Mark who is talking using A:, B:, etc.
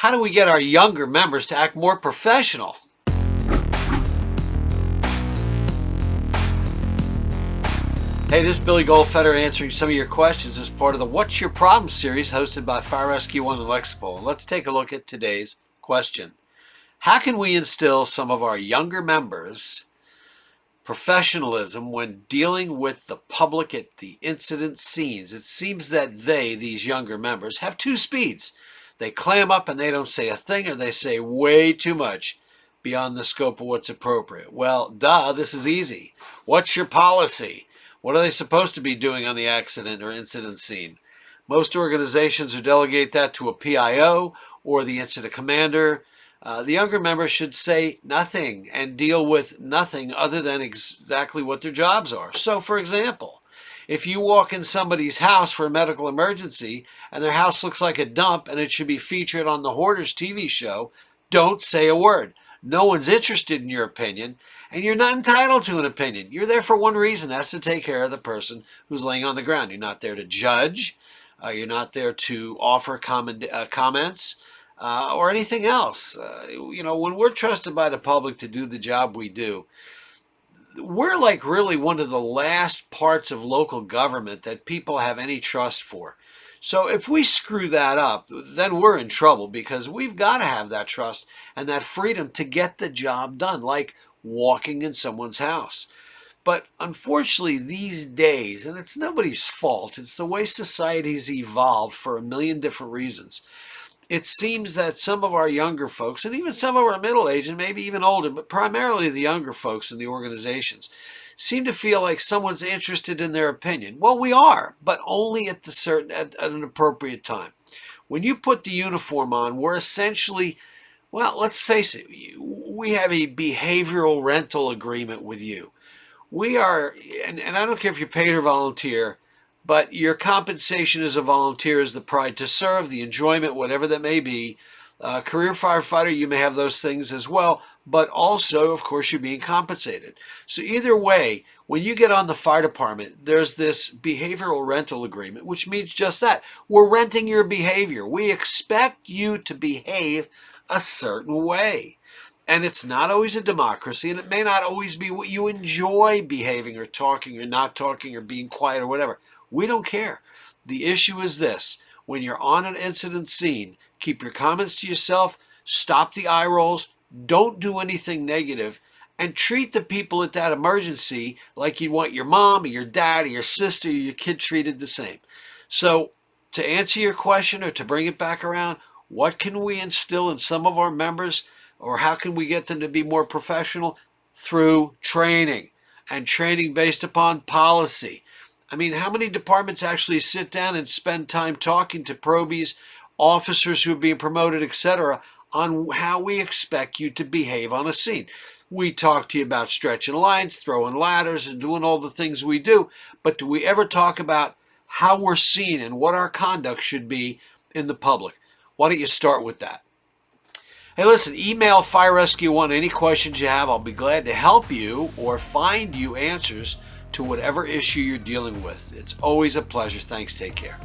A: How do we get our younger members to act more professional? Hey, this is Billy Goldfeder answering some of your questions as part of the What's Your Problem series hosted by Fire Rescue One and Lexipol. Let's take a look at today's question. How can we instill some of our younger members professionalism when dealing with the public at the incident scenes? It seems that these younger members, have two speeds. They clam up and they don't say a thing, or they say way too much beyond the scope of what's appropriate. Well, this is easy. What's your policy? What are they supposed to be doing on the accident or incident scene? Most organizations delegate that to a PIO or the incident commander. The younger members should say nothing and deal with nothing other than exactly what their jobs are. So, for example, if you walk in somebody's house for a medical emergency and their house looks like a dump and it should be featured on the Hoarders TV show, don't say a word. No one's interested in your opinion, and you're not entitled to an opinion. You're there for one reason. That's to take care of the person who's laying on the ground. You're not there to judge. You're not there to offer comments or anything else. When we're trusted by the public to do the job we do, we're like really one of the last parts of local government that people have any trust for. So if we screw that up, then we're in trouble, because we've got to have that trust and that freedom to get the job done, like walking in someone's house. But unfortunately these days, and it's nobody's fault, it's the way society's evolved for a million different reasons, it seems that some of our younger folks, and even some of our middle-aged and maybe even older, but primarily the younger folks in the organizations, seem to feel like someone's interested in their opinion. Well, we are, but only at an appropriate time. When you put the uniform on, we're essentially, well, let's face it, we have a behavioral rental agreement with you. We are, and I don't care if you're paid or volunteer, but your compensation as a volunteer is the pride to serve, the enjoyment, whatever that may be. Career firefighter, you may have those things as well, but also, of course, you're being compensated. So either way, when you get on the fire department, there's this behavioral rental agreement, which means just that. We're renting your behavior. We expect you to behave a certain way. And it's not always a democracy, and it may not always be what you enjoy behaving or talking or not talking or being quiet or whatever. We don't care. The issue is this. When you're on an incident scene, keep your comments to yourself, stop the eye rolls, don't do anything negative, and treat the people at that emergency like you'd want your mom or your dad or your sister or your kid treated the same. So to answer your question, or to bring it back around, what can we instill in some of our members, or how can we get them to be more professional? Through training, and training based upon policy. I mean, how many departments actually sit down and spend time talking to probies, officers who are being promoted, etc., on how we expect you to behave on a scene? We talk to you about stretching lines, throwing ladders, and doing all the things we do, but do we ever talk about how we're seen and what our conduct should be in the public? Why don't you start with that? Hey, listen, email Fire Rescue One any questions you have. I'll be glad to help you or find you answers to whatever issue you're dealing with. It's always a pleasure. Thanks. Take care.